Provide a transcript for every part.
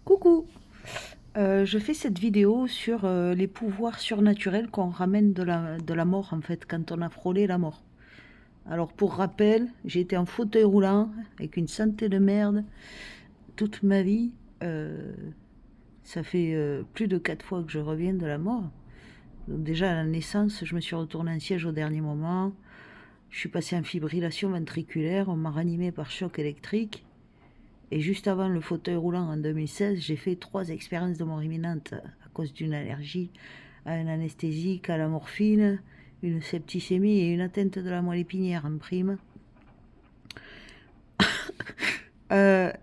Coucou, je fais cette vidéo sur les pouvoirs surnaturels qu'on ramène de la mort en fait, quand on a frôlé la mort. Alors pour rappel, j'ai été en fauteuil roulant avec une santé de merde toute ma vie. Euh, Ça fait plus de 4 fois que je reviens de la mort. Donc déjà à la naissance, je me suis retourné en siège au dernier moment. Je suis passé en fibrillation ventriculaire, on m'a ranimé par choc électrique. Et juste avant le fauteuil roulant en 2016, j'ai fait 3 expériences de mort imminente à cause d'une allergie à un anesthésique, à la morphine, une septicémie et une atteinte de la moelle épinière en prime. Euh,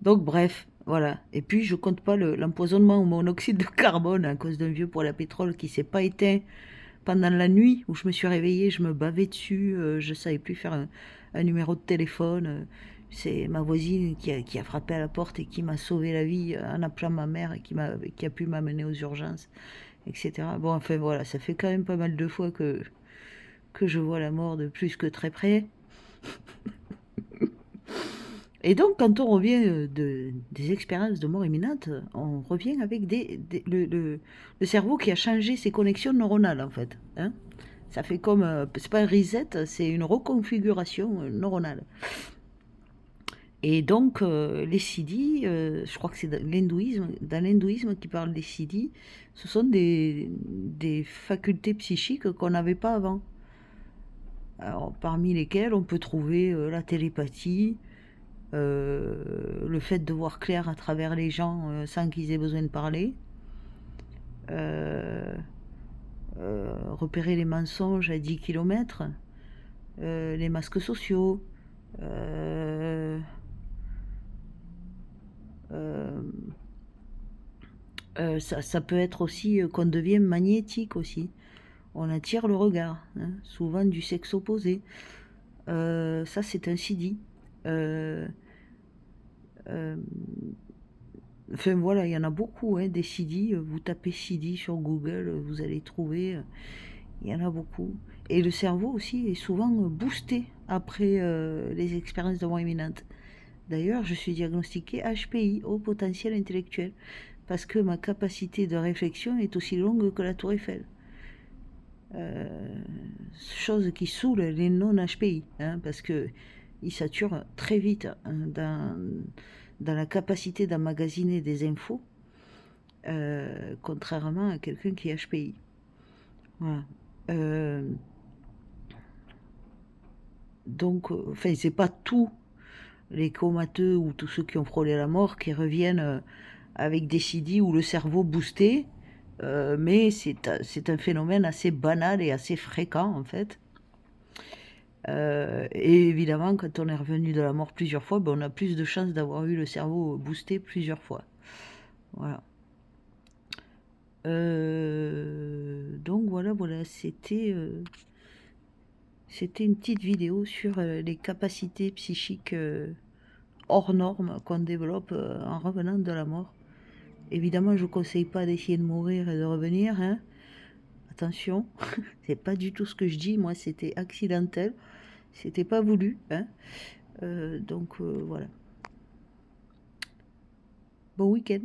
donc bref, voilà. Et puis je compte pas l'empoisonnement au monoxyde de carbone à cause d'un vieux poêle à pétrole qui s'est pas éteint pendant la nuit où je me suis réveillée, je me bavais dessus, je savais plus faire un numéro de téléphone. C'est ma voisine qui a frappé à la porte et qui m'a sauvé la vie en appelant ma mère et qui a pu m'amener aux urgences, etc. Bon, enfin voilà, ça fait quand même pas mal de fois que je vois la mort de plus que très près. Et donc, quand on revient des expériences de mort imminente, on revient avec le cerveau qui a changé ses connexions neuronales, en fait. Hein. Ça fait comme, c'est pas un reset, c'est une reconfiguration neuronale. Et donc, les siddhis, je crois que c'est dans l'hindouisme qui parle des siddhis, ce sont des facultés psychiques qu'on n'avait pas avant. Alors, parmi lesquelles on peut trouver la télépathie, le fait de voir clair à travers les gens sans qu'ils aient besoin de parler, euh, repérer les mensonges à 10 km, les masques sociaux, euh, euh, ça peut être aussi qu'on devient magnétique aussi. On attire le regard, hein, souvent du sexe opposé. Ça, c'est un siddhi. Euh, euh, Enfin voilà, il y en a beaucoup, hein, des siddhis. Vous tapez siddhi sur Google, vous allez trouver. Il y en a beaucoup. Et le cerveau aussi est souvent boosté après les expériences de mort imminente. D'ailleurs, je suis diagnostiquée HPI, haut potentiel intellectuel, parce que ma capacité de réflexion est aussi longue que la tour Eiffel. Chose qui saoule les non-HPI, hein, parce qu'ils saturent très vite hein, dans la capacité d'emmagasiner des infos, contrairement à quelqu'un qui est HPI. Voilà. Euh, donc, enfin, c'est pas tous les comateux ou tous ceux qui ont frôlé la mort qui reviennent avec des CD ou le cerveau boosté, mais c'est un phénomène assez banal et assez fréquent en fait. Et évidemment, quand on est revenu de la mort plusieurs fois, ben, on a plus de chances d'avoir eu le cerveau boosté plusieurs fois. Voilà. Donc voilà, c'était une petite vidéo sur les capacités psychiques hors normes qu'on développe en revenant de la mort. Évidemment, je ne vous conseille pas d'essayer de mourir et de revenir. Hein. Attention, c'est pas du tout ce que je dis. Moi, c'était accidentel. C'était pas voulu. Hein. Donc voilà. Bon week-end.